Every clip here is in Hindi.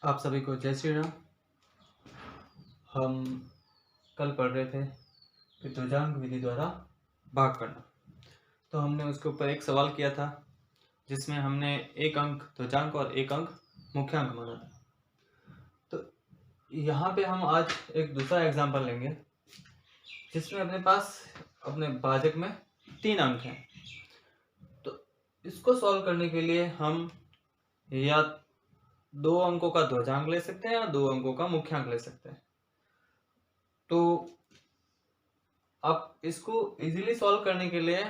आप सभी को जय श्री राम। हम कल पढ़ रहे थे कि ध्वजांक विधि द्वारा भाग करना। तो हमने उसके ऊपर एक सवाल किया था जिसमें हमने एक अंक ध्वजांक और एक अंक मुख्यांक माना था। तो यहाँ पे हम आज एक दूसरा एग्जाम्पल लेंगे जिसमें अपने पास अपने भाजक में 3 अंक हैं। तो इसको सॉल्व करने के लिए हम या 2 अंकों का ध्वजांक ले सकते हैं या 2 अंकों का मुख्यांक ले सकते हैं। तो आप इसको इजीली सॉल्व करने के लिए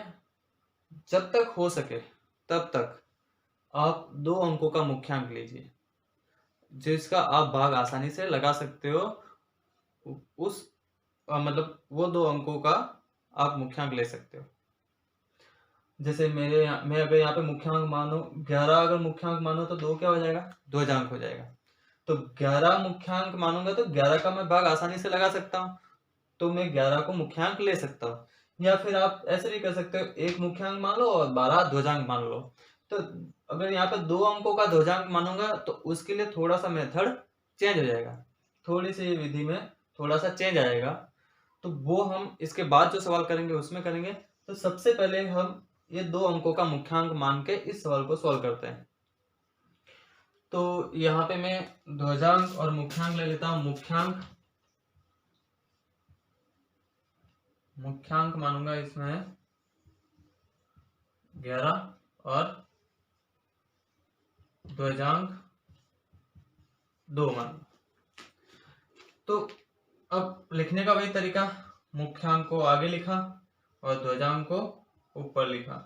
जब तक हो सके तब तक आप 2 अंकों का मुख्यांक लीजिए जिसका आप भाग आसानी से लगा सकते हो। उस मतलब वो 2 अंकों का आप मुख्यांक ले सकते हो। जैसे मैं अगर यहाँ पे मुख्यांक मानो 11, अगर मुख्यांक मानो तो 2 क्या हो जाएगा, ध्वजांक हो जाएगा। तो 11 मुख्यांक मानूंगा तो 11 का मैं भाग आसानी से लगा सकता हूँ, तो मैं 11 को मुख्यांक ले सकता हूँ। या फिर आप ऐसे भी कर सकते हो, एक मुख्यांक मान लो और 12 ध्वजांक मान लो। तो अगर यहाँ पे 2 अंकों का ध्वजांक मानूंगा तो उसके लिए थोड़ा सा मेथड चेंज हो जाएगा, थोड़ी सी विधि में थोड़ा सा चेंज आएगा। तो वो हम इसके बाद जो सवाल करेंगे उसमें करेंगे। तो सबसे पहले हम ये 2 अंकों का मुख्यांक मान के इस सवाल को सॉल्व करते हैं। तो यहाँ पे मैं ध्वजांक और मुख्यांक ले लेता हूँ। मुख्यांक मानूंगा इसमें 11 और ध्वजांक 2 मानूंगा। तो अब लिखने का वही तरीका, मुख्यांक को आगे लिखा और ध्वजांक को ऊपर लिखा।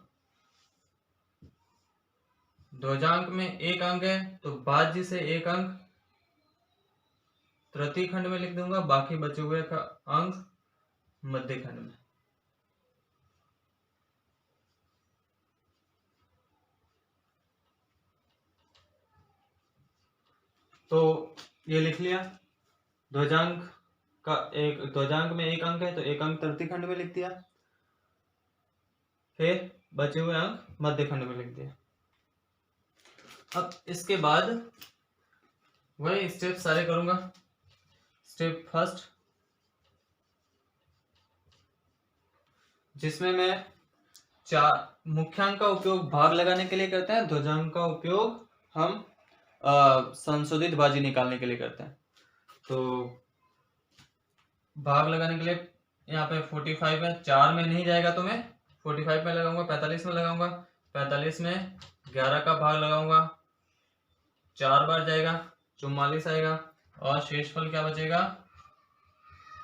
ध्वजांक में एक अंक है तो भाज्य से एक अंक तृतीय खंड में लिख दूंगा, बाकी बचे हुए का अंक मध्य खंड में। तो ये लिख लिया। ध्वजांक में एक अंक है तो एक अंक तृतीय खंड में लिख दिया, फिर बचे हुए अंक मध्य खंड में लिख दिया। अब इसके बाद वही स्टेप सारे करूंगा। स्टेप फर्स्ट, जिसमें मैं मुख्यांक का उपयोग भाग लगाने के लिए करते हैं, ध्वजांक का उपयोग हम संशोधित भाज्य निकालने के लिए करते हैं। तो भाग लगाने के लिए यहाँ पे 45 है, 4 में नहीं जाएगा तो मैं 45 में लगाऊंगा, 45 में लगाऊंगा। 45 में 11 का भाग लगाऊंगा, 4 बार जाएगा, 44 आएगा और शेषफल क्या बचेगा,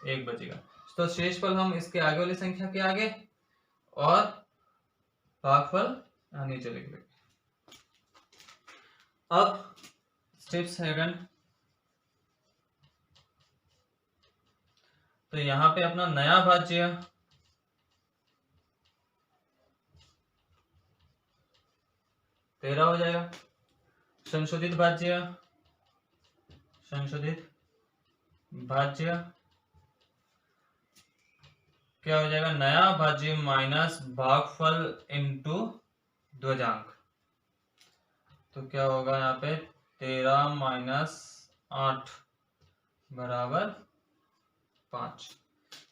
1 बचेगा। तो शेषफल हम इसके आगे वाली संख्या के आगे और भागफल यहाँ नीचे लिख लेंगे। अब स्टेप सेकंड, तो यहाँ पे अपना नया भाज्य 13 हो जाएगा। संशोधित भाज्य क्या हो जाएगा, नया भाज्य माइनस भागफल इंटू ध्वजांक। तो क्या होगा यहाँ पे 13 माइनस 8 बराबर 5।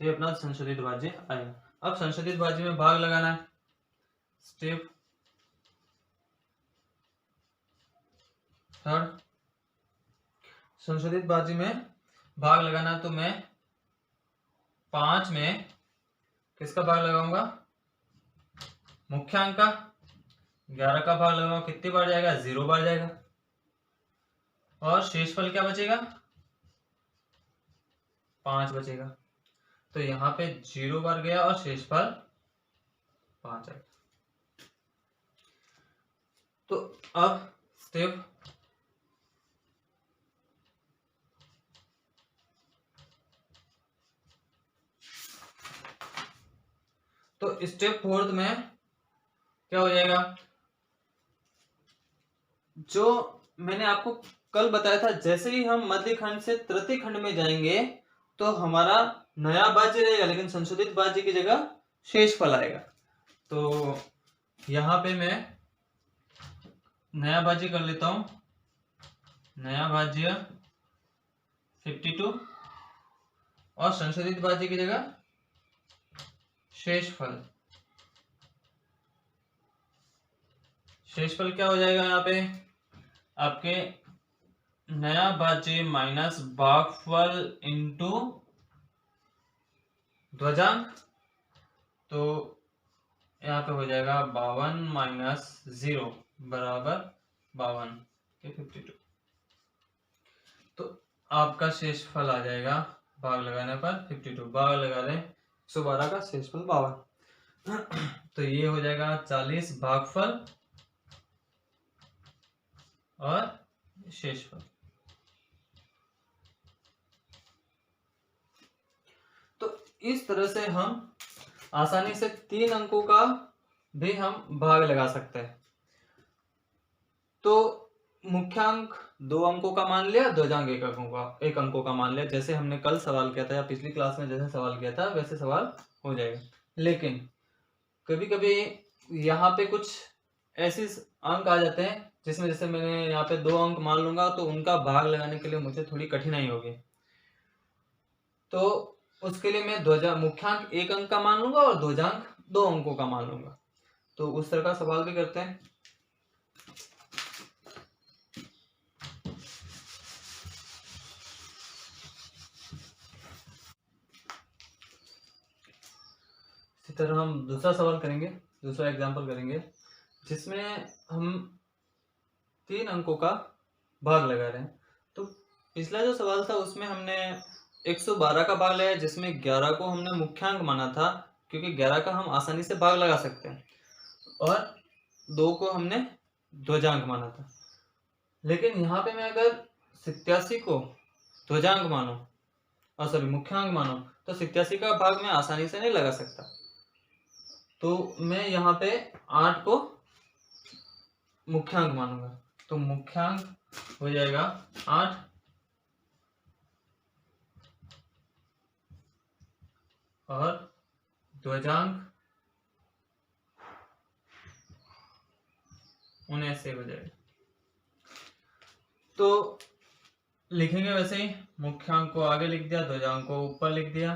ये अपना संशोधित भाज्य आया। अब संशोधित भाज्य में भाग लगाना है। स्टेप थर्ड, संशोधित भाज्य में भाग लगाना है तो मैं 5 में किसका भाग लगाऊंगा, मुख्यांक का। 11 का भाग लगाऊंगा, कितनी बार जाएगा, 0 बार जाएगा। और शेषफल क्या बचेगा, 5 बचेगा। तो यहाँ पे 0 बार गया और शेषफल 5 आएगा। तो अब स्टेप फोर्थ में क्या हो जाएगा, जो मैंने आपको कल बताया था, जैसे ही हम मध्य खंड से तृतीय खंड में जाएंगे तो हमारा नया भाज्य रहेगा, लेकिन संशोधित भाज्य की जगह शेषफल आएगा। तो यहाँ पे मैं नया भाज्य कर लेता हूं, नया भाज्य 52 और संशोधित भाज्य की जगह शेषफल। शेषफल क्या हो जाएगा यहाँ पे आपके नया भाज्य माइनस भागफल इंटू ध्वजांक। तो यहाँ पे हो जाएगा 52 माइनस 0 बराबर 52 के 52। तो आपका शेषफल आ जाएगा भाग लगाने पर 52, भाग लगा लें 112 का शेषफल 52। तो ये हो जाएगा 40 भागफल और शेषफल। तो इस तरह से हम आसानी से 3 अंकों का भी हम भाग लगा सकते हैं। तो मुख्यांक 2 अंकों का मान लिया, ध्वजांक 1 अंकों का मान लिया, जैसे हमने कल सवाल किया था या पिछली क्लास में जैसे सवाल किया था वैसे सवाल हो जाएगा। लेकिन कभी कभी यहाँ पे कुछ ऐसे अंक आ जाते हैं जिसमें जैसे मैंने यहाँ पे 2 अंक मान लूंगा तो उनका भाग लगाने के लिए मुझे थोड़ी कठिनाई होगी। तो उसके लिए मैं मुख्यांक 1 अंक का मान लूंगा और ध्वजांक 2 अंकों का मान लूंगा। तो उस तरह का सवाल भी करते हैं। इसी तरह हम दूसरा सवाल करेंगे, दूसरा एग्जांपल करेंगे जिसमें हम 3 अंकों का भाग लगा रहे हैं। तो पिछला जो सवाल था उसमें हमने 112 का भाग लगाया जिसमें 11 को हमने मुख्यांक माना था क्योंकि 11 का हम आसानी से भाग लगा सकते हैं, और 2 को हमने ध्वजांक माना था। लेकिन यहाँ पे मैं अगर 87 को ध्वजांक मानो और सॉरी मुख्यांक मानो तो 87 का भाग मैं आसानी से नहीं लगा सकता। तो मैं यहाँ पे 8 को मुख्यांक मानूंगा। तो मुख्यांक हो जाएगा 8 और ध्वजांक 79 हो जाएगा। तो लिखेंगे वैसे ही, मुख्यांक को आगे लिख दिया, ध्वजांक को ऊपर लिख दिया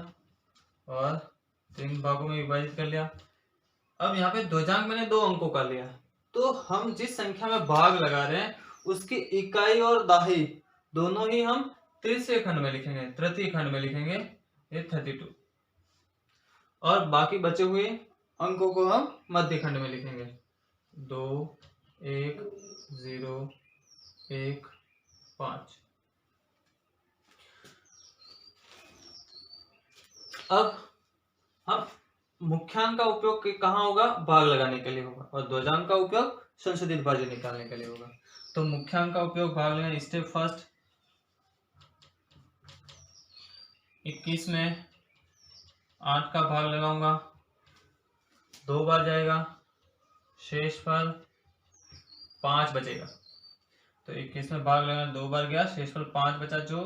और 3 भागों में विभाजित कर लिया। अब यहाँ पे ध्वजांक मैंने 2 अंकों का लिया, तो हम जिस संख्या में भाग लगा रहे हैं उसकी इकाई और दाही दोनों ही हम तृतीय खंड में लिखेंगे, तृतीय खंड में लिखेंगे, ये 32, और बाकी बचे हुए अंकों को हम मध्य खंड में लिखेंगे, 2 1 0 1 5। अब हम मुख्यांक का उपयोग कहाँ होगा, भाग लगाने के लिए होगा, और ध्वजांक का उपयोग संशोधित भाज्य निकालने के लिए होगा। तो मुख्यांक का उपयोग भाग लेना, स्टेप फर्स्ट 21 में 8 का भाग लगाऊंगा, 2 बार जाएगा, शेषफल 5 बचेगा। तो 21 में भाग लगाना 2 बार गया, शेषफल 5 बचा, जो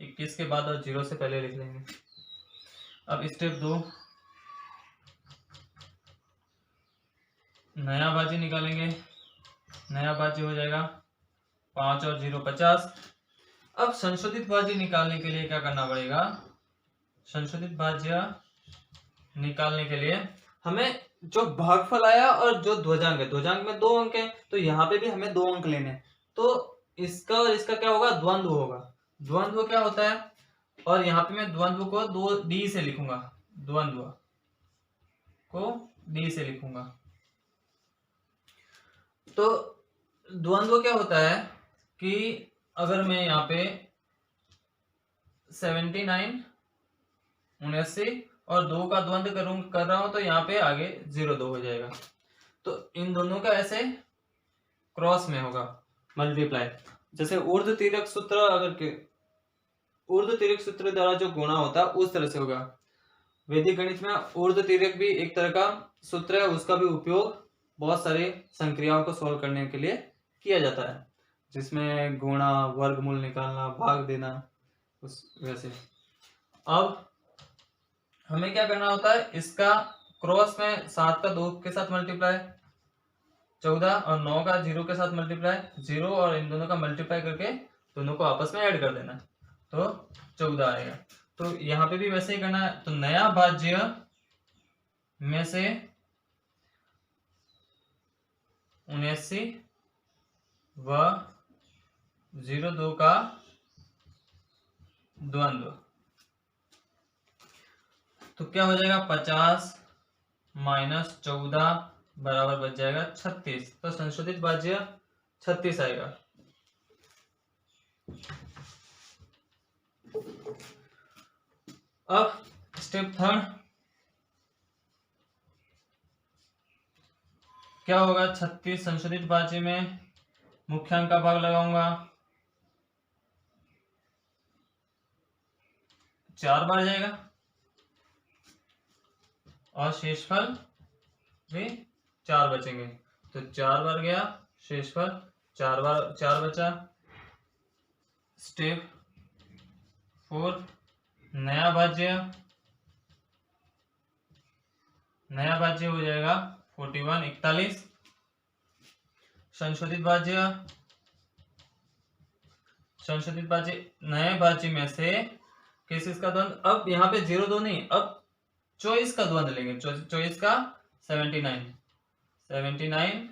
21 के बाद और 0 से पहले लिख लेंगे। अब स्टेप 2 नया भाज्य निकालेंगे, नया भाज्य हो जाएगा 5 और 0 50। अब संशोधित भाज्य निकालने के लिए क्या करना पड़ेगा, संशोधित भाज्य निकालने के लिए हमें जो भागफल आया और जो ध्वजांक है, ध्वजांक में 2 अंक है तो यहाँ पे भी हमें 2 अंक लेने हैं। तो इसका और इसका क्या होगा, द्वंद्व होगा। द्वंद्व क्या होता है, और यहाँ पे मैं द्वंद्व को 2D से लिखूंगा, द्वंद्व को D से लिखूंगा। तो द्वंद्व क्या होता है कि अगर मैं यहाँ पे 79 79 और 2 का द्वंद्व कर रहा हूं तो यहाँ पे आगे 02 हो जाएगा। तो इन दोनों का ऐसे क्रॉस में होगा मल्टीप्लाई, जैसे ऊर्ध्व तिर्यक सूत्र, अगर के ऊर्ध्व तिर्यक सूत्र द्वारा जो गुणा होता है उस तरह से होगा। वैदिक गणित में ऊर्ध्व तिर्यक भी एक तरह का सूत्र है, उसका भी उपयोग बहुत सारे संक्रियाओं को सॉल्व करने के लिए किया जाता है, जिसमें गुणा, वर्गमूल निकालना, भाग देना, उस वैसे। अब हमें क्या करना होता है, इसका क्रॉस में 7 का 2 के साथ मल्टीप्लाई, 14 और 9 का 0 के साथ मल्टीप्लाई, 0 और इन दोनों का मल्टीप्लाई करके दोनों को आपस में ऐड कर देना, तो 14 आएगा। तो यहाँ पे भी वैसे ही करना है। तो नया भाज्य में से 79 व 02 का द्वंद्व, तो क्या हो जाएगा 50 माइनस 14 बराबर बच जाएगा 36। तो संशोधित भाज्य 36 आएगा। अब स्टेप थर्ड क्या होगा, 36 संशोधित भाज्य में मुख्यांक का भाग लगाऊंगा, 4 बार जाएगा और शेषफल भी 4 बचेंगे। तो 4 बार गया, शेषफल 4 बार 4 बचा। स्टेप 4 नया भाज्य हो जाएगा 41 41। संशोधित भाज्य नए भाज्य में से किस का द्वंद्व, अब यहाँ पे 02 नहीं, अब 24 का द्वंद्व लेंगे। 24 का 79 79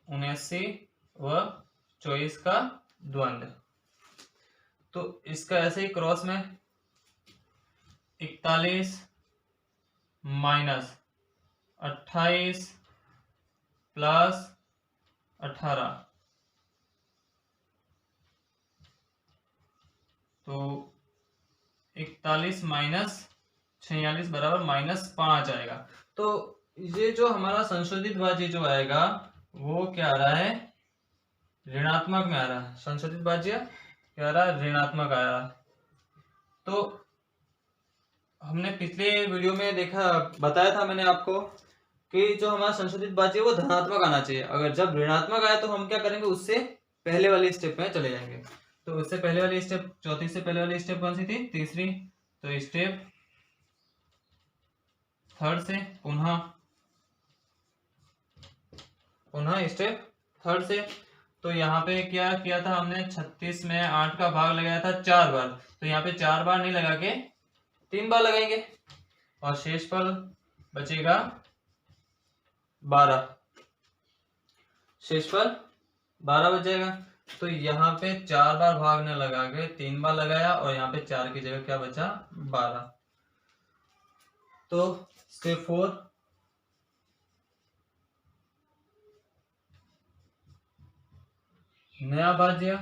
79 व 24 का द्वंद्व। तो इसका ऐसे ही क्रॉस में 41 माइनस 28 प्लस 18, तो 41 माइनस 46 बराबर -5 आएगा। तो ये जो हमारा संशोधित भाज्य जो आएगा वो क्या आ रहा है, ऋणात्मक में आ रहा है। संशोधित भाज्य क्या आ रहा है, ऋणात्मक आ रहा है। तो हमने पिछले वीडियो में बताया था मैंने आपको कि जो हमारा संशोधित भाज्य है वो धनात्मक आना चाहिए। अगर जब ऋणात्मक आया तो हम क्या करेंगे, उससे पहले वाली स्टेप में चले जाएंगे। तो उससे पहले वाली स्टेप, चौथी से पहले वाली स्टेप कौन सी थी, तीसरी। तो स्टेप थर्ड से पुनः स्टेप थर्ड से। तो यहाँ पे क्या किया था हमने, 36 में 8 का भाग लगाया था 4 बार। तो यहाँ पे 4 बार नहीं लगा के 3 बार लगाएंगे और शेषफल बचेगा 12। शेषफल 12 बच जाएगा। तो यहाँ पे 4 बार भाग ने लगा के 3 बार लगाया और यहाँ पे 4 की जगह क्या बचा, 12। तो स्टेप 4 नया भाज्य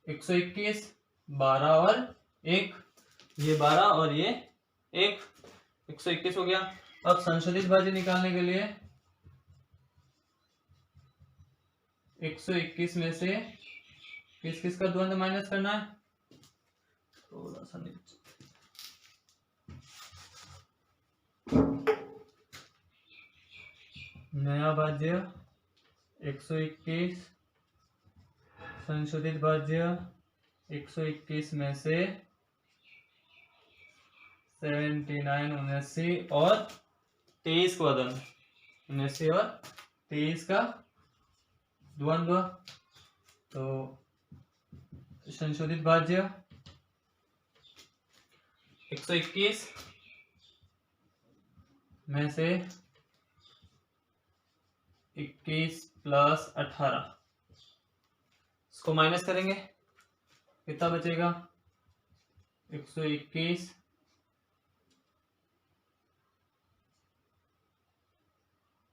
121 12 और 1, ये 12 और ये 1, 121 हो गया। अब संशोधित भाज्य निकालने के लिए 121 में से किस का द्वंद्व माइनस करना है, थोड़ा सा नीचे। नया भाज्य 121 संशोधित भाज्य 121 में से 79 79 और 23 का द्वंद्व, 79 और 23 का द्वंद्व। तो संशोधित भाज्य 121 में से 21 प्लस 18, इसको माइनस करेंगे, कितना बचेगा, 121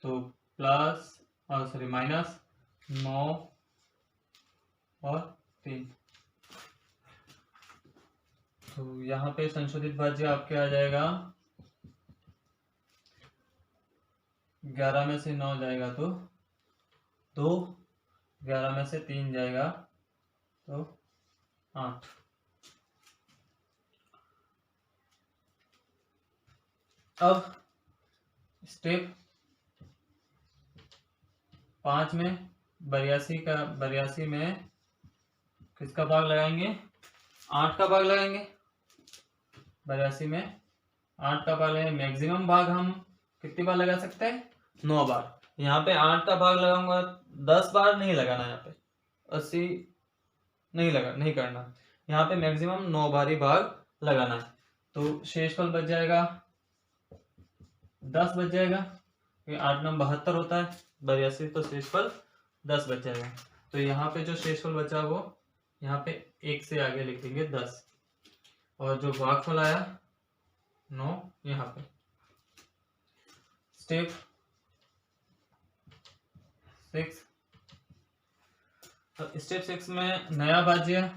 तो प्लस सॉरी माइनस 9 और 3। तो यहाँ पे संशोधित भाज्य आपके आ जाएगा 11 में से 9 जाएगा तो 2, 11 में से 3 जाएगा तो 8। अब स्टेप 5 में 82 में किसका भाग लगाएंगे, 8 का भाग लगाएंगे। 82 में 8 का भाग लगाएंगे। मैक्सिमम भाग हम कितनी बार लगा सकते हैं, 9 बार। यहाँ पे 8 का भाग लगाऊंगा 10 बार नहीं लगाना, यहाँ पे 80 नहीं करना, यहाँ पे मैक्सिमम 9 बार ही भाग लगाना है। तो शेषफल बच जाएगा 10 बच जाएगा, 8 9 72 होता है 82, तो शेषफल 10 बच जाएगा। तो यहाँ पे जो शेषफल बचा वो यहाँ पे 1 से आगे लिखेंगे 10, और जो भागफल आया 9 यहाँ पे। स्टेप 6, तो स्टेप 6 में नया भाज्य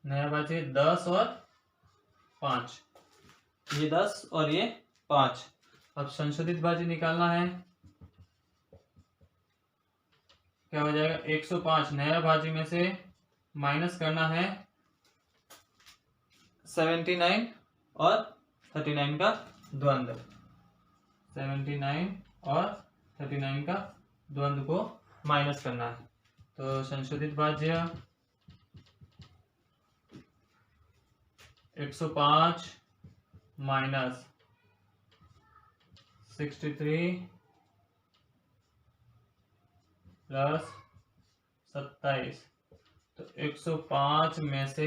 नया भाज्य 10 और 5, ये 10 और ये 5। अब संशोधित भाज्य निकालना है, क्या हो जाएगा 105 नया भाज्य में से माइनस करना है 79 और 39 का द्वंद्व, 79 और 39 का द्वंद्व को माइनस करना है। तो संशोधित भाज्य 105 माइनस 63 प्लस 27, तो 105 में से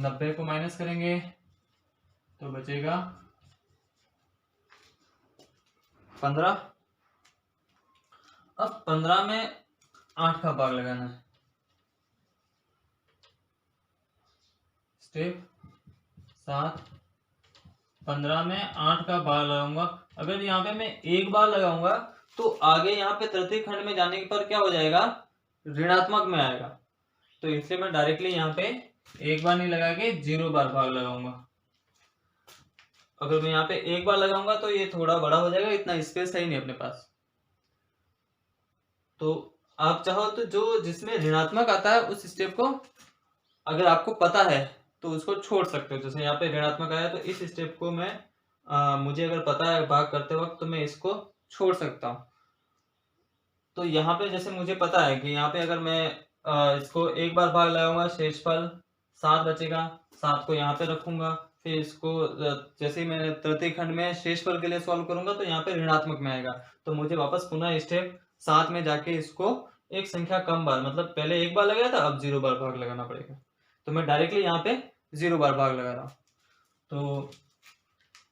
90 को माइनस करेंगे तो बचेगा 15। अब 15 में 8 का भाग लगाना है। स्टेप 7, 15 में 8 का भाग लगाऊंगा। अगर यहाँ पे मैं एक बार लगाऊंगा तो आगे यहाँ पे तृतीय खंड में जाने पर क्या हो जाएगा, ऋणात्मक में आएगा। तो इसलिए मैं डायरेक्टली यहाँ पे एक बार नहीं लगा के 0 बार भाग लगाऊंगा। अगर मैं यहाँ पे एक बार लगाऊंगा तो ये थोड़ा बड़ा हो जाएगा, इतना स्पेस है ही नहीं अपने पास। तो आप चाहो तो जो जिसमें ऋणात्मक आता है उस स्टेप को अगर आपको पता है तो उसको छोड़ सकते हो। जैसे यहाँ पे ऋणात्मक आया तो इस स्टेप को मैं मुझे अगर पता है भाग करते वक्त तो मैं इसको छोड़ सकता हूँ। तो यहाँ पे जैसे मुझे पता है कि यहाँ पे अगर मैं इसको एक बार भाग लगाऊंगा, शेषफल 7 बचेगा, 7 को यहाँ पे रखूंगा, फिर इसको जैसे ही मैं तृतीय खंड में शेषफल के लिए सॉल्व करूंगा तो यहाँ पे ऋणात्मक में आएगा। तो मुझे वापस पुनः स्टेप 7 में जाके इसको एक संख्या कम बार, मतलब पहले एक बार लगाया था अब 0 बार भाग लगाना पड़ेगा। तो मैं डायरेक्टली यहाँ पे 0 बार भाग लगा रहा हूँ। तो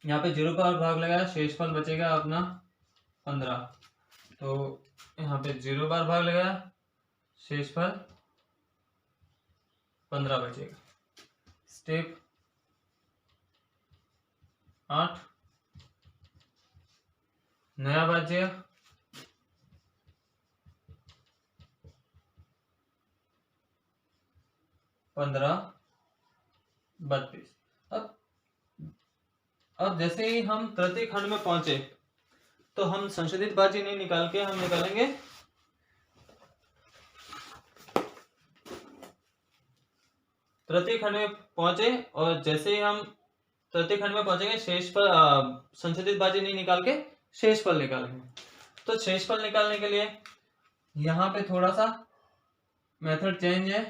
यहाँ पे 0 बार भाग लगाया, शेषफल बचेगा अपना 15। तो यहाँ पे 0 बार भाग लगाया, शेषफल 15 बचेगा। स्टेप 8, नया भाज्य 15 32। अब जैसे ही हम तृतीय खंड में पहुंचे तो हम संशोधित भाज्य नहीं निकाल के हम निकालेंगे तृतीय खंड में पहुंचे, और जैसे ही हम तृतीय खंड में पहुंचेंगे शेषफल संशोधित भाज्य नहीं निकाल के शेषफल निकालेंगे। तो शेषफल निकालने के लिए यहाँ पे थोड़ा सा मेथड चेंज है।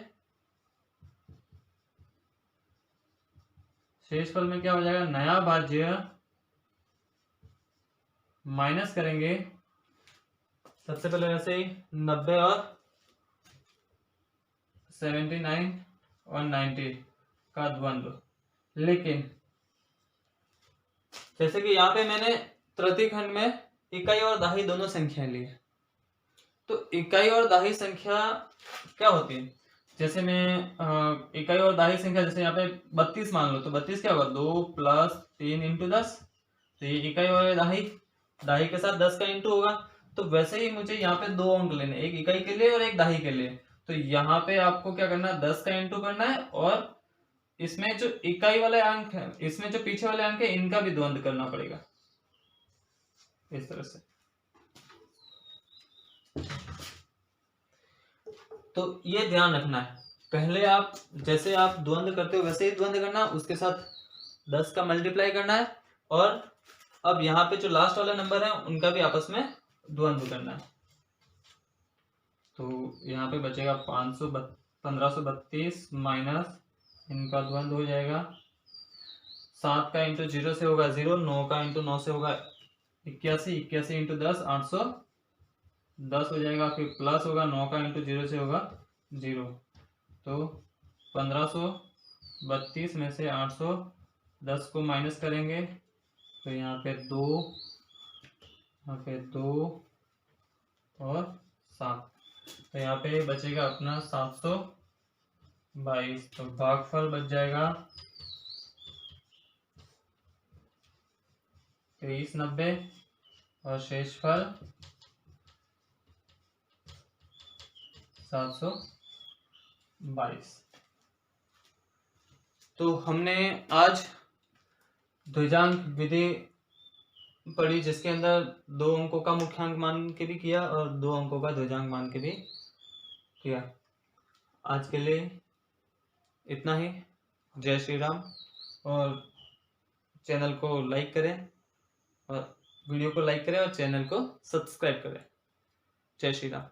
शेषफल में क्या हो जाएगा, नया भाज्य माइनस करेंगे सबसे पहले वैसे ही 90 और 79 और 90 का द्वंद्व। लेकिन जैसे कि यहाँ पे मैंने तृतीय खंड में इकाई और दाही दोनों संख्या ली है, तो इकाई और दाही संख्या क्या होती है, जैसे मैं इकाई और दाही संख्या जैसे यहाँ पे 32 मान लो, तो 32 क्या होगा 2 + 3 × 10, तो ये इकाई और दाही के साथ 10 का इंटू होगा। तो वैसे ही मुझे यहाँ पे 2 अंक लेने, एक इकाई के लिए और एक दाही के लिए। तो यहाँ पे आपको क्या करना है, 10 का इंटू करना है, और इसमें जो इकाई वाले अंक है, इसमें जो पीछे वाले अंक है, इनका भी द्वंद्व करना पड़ेगा इस तरह से। तो ये ध्यान रखना है, पहले आप जैसे आप द्वंद्व करते हो वैसे ही द्वंद्व करना, उसके साथ 10 का मल्टीप्लाई करना है, और अब यहाँ पे जो लास्ट वाला नंबर है उनका भी आपस में द्वंद्व करना है। तो यहाँ पे बचेगा 1532 माइनस इनका द्वंद्व हो जाएगा 7 का इंटू 0 से होगा 0, 9 का इंटू 9 से होगा 81, 81 इंटू 10 810 हो जाएगा। फिर प्लस होगा 9 का इंटू 0 से होगा 0, तो 1532 में से 810 को माइनस करेंगे तो यहाँ पे 2, यहाँ पे 2 और 7, तो यहाँ पे बचेगा अपना 722। तो भागफल बच जाएगा 2390 और शेषफल 722। तो हमने आज द्विजांक विधि पढ़ी, जिसके अंदर 2 अंकों का मुख्यांक मान के भी किया और 2 अंकों का द्विजांक मान के भी किया। आज के लिए इतना ही। जय श्री राम। और चैनल को लाइक करें, और वीडियो को लाइक करें और चैनल को सब्सक्राइब करें। जय श्री राम।